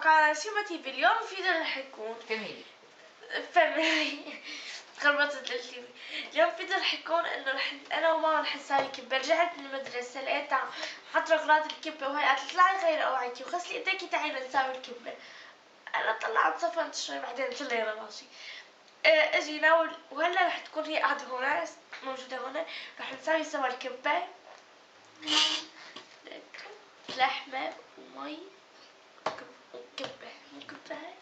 قناة سيما تي في. اليوم فيديو رح يكون فاميلي خربطت التي في. اليوم فيديو رح يكون انه انا وماما رح نسوي كبة. رجعت من المدرسة لقيتها حاطة اغراض الكبة وهي قالت اطلعي غير اوعيكي وغسلي ايديكي تعالي نسوي الكبة. انا طلعت صفنت شوي بعدين قلت لها يلا ماشي. اجينا وهلا رح تكون هي قاعدة هنا موجودة هنا. رح نسوي سوا الكبة، لحمة ومي وكبة مو كبة هاي.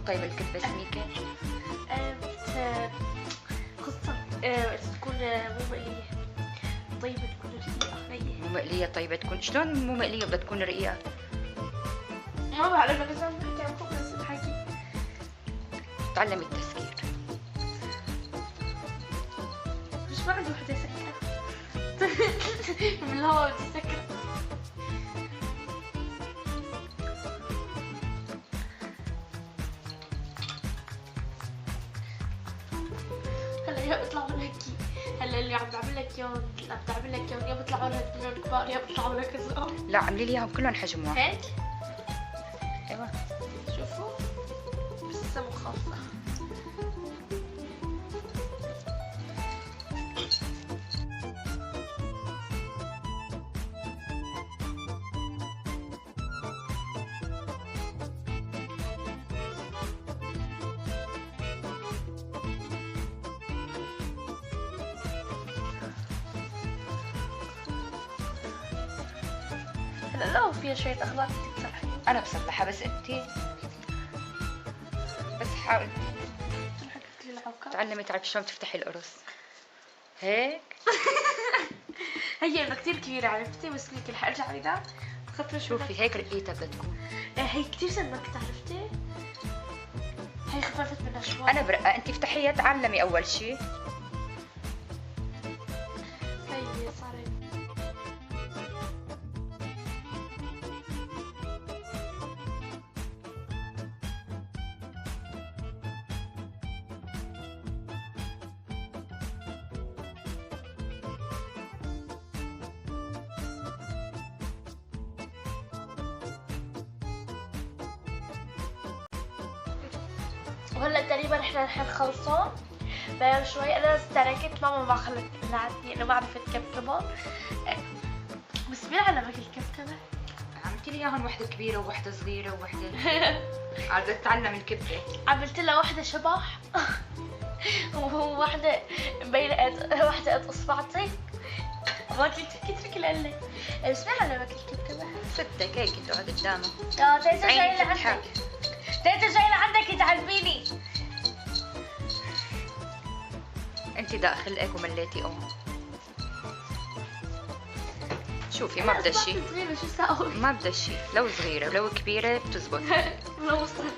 طيب الكبة سميكة خصة تكون مو مقلية. طيبة تكون رقيقة. مو مقلية طيبة تكون شلون مو مقلية بدها تكون رقيقة؟ ما بعرف بس عم بحكي عن فوق بس الحكي. تعلمي التسكير. مش بعد وحدة سكرة بالهواء بدي سكرة. يا بيطلعوا لك هلا اللي عم بعمل لك اياهم عم بعمل لك اياهم يا بيطلعوا لك كلهم كبار يا بيطلعوا لك صغار. لا عملي لي اياهم كلهم حجم واحد. هيك؟ ايوه شوفوا بس لسه مو خالصة. هلا لو فيها شوية أغلاط بتصلحي. أنا بصلحها بس أنتي بس حاولي تعلمي تعرفي شلون تفتحي القرص. هيك هي أنا كتير كبيرة عرفتي بس ليك رح أرجع لها خفف. شوفي هيك رقيتها بدها تكون. هي كتير سمكت عرفتي. هي خففت منها شوي. أنا برقة أنتي افتحيها تعلمي أول شي. هي صارت وهلا تقريبا احنا رح نخلصهم. بعد شوي انا تركت ماما ما خلتني انه ما عرفت كبكبهم. بس مين علمك الكبكبة؟ عملتي لي اياهم وحده كبيره ووحده صغيره ووحده عاد اتعلم الكبه. عملت لها واحدة شبح وواحدة مبينة واحدة قد اصبعتي. ما كنت تترك القلة. بسم الله انا باكل كبة بقى. ستك هيك تقعد قدامه. تيتا جاي لعندك. تيتا جاي لعندك تعذبيني. انت داخلك ومليتي شوفي ما بدها شيء. صغيرة شو ساوي؟ ما بدها شيء، لو صغيره لو كبيره بتزبط. لو وصلت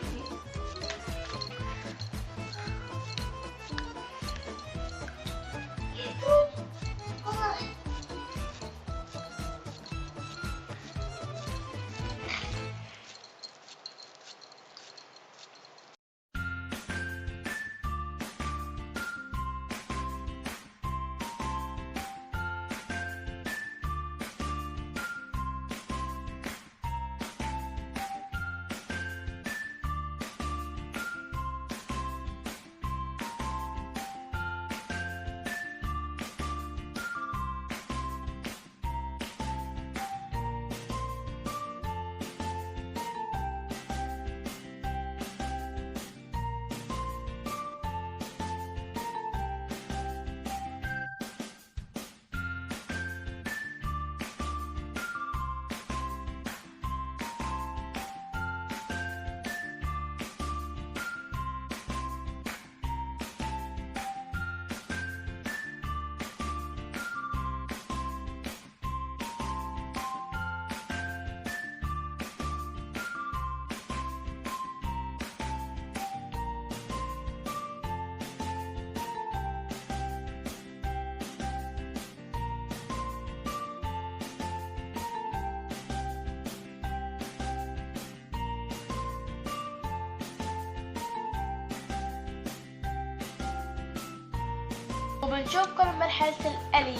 وبنشوفكم بمرحلة القلي.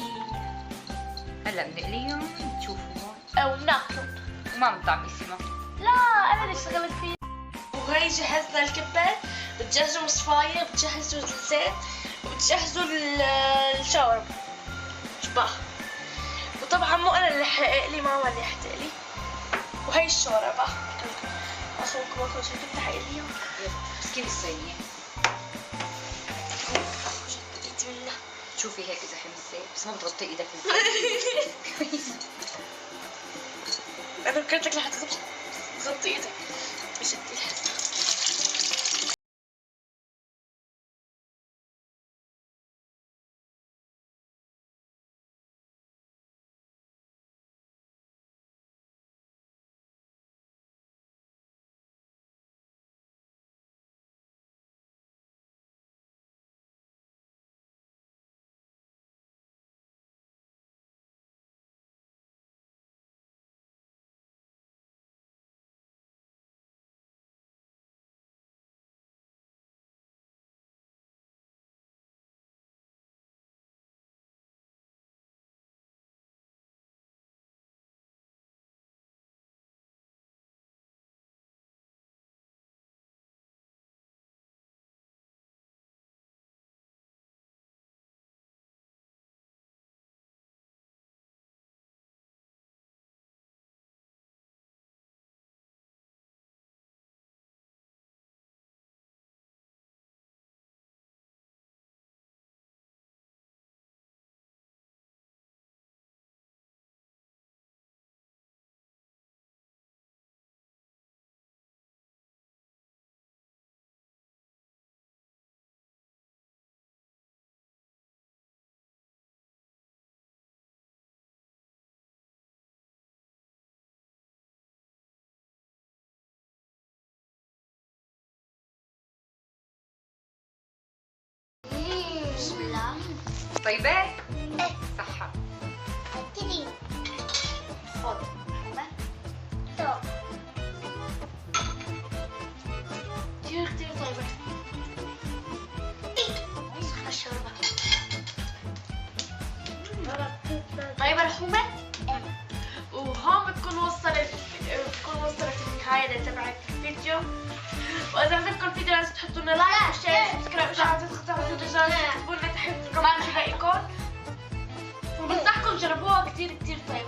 هلا بنقليهم تشوفوهم أو ناكلهم. وما بنطعمي سما. لا أنا اللي اشتغلت فيه. وهي جهزنا الكبة، بتجهزوا مصفاية، بتجهزوا الزيت، وبتجهزوا الشاورما. شباه. وطبعا مو أنا اللي حقلي، ماما اللي حتقلي. وهي الشوربة. أخوكم شو كنت حقليهم؟ مسكين الصينية. منه. شوفي هيك زحم الزيت بس ما بتغطي ايدك بالزيت. كويس. انا فكرتك رح تغطي ايدك. بشدي بسم الله. طيبة؟ ايه صحة. كذي. خذ. طب. كثير طيبة. صح الشوربة. طيبة رحومة؟ وهون بتكون وصلت النهاية تبعت الفيديو. وإذا عجبكم الفيديو لازم تحطوا لنا لايك وشير وسبسكرايب وشغلوا تختاروا الرجال تكتبوا لنا تحت كمان شو رأيكم. وبنصحكم جربوها كثير طيبة.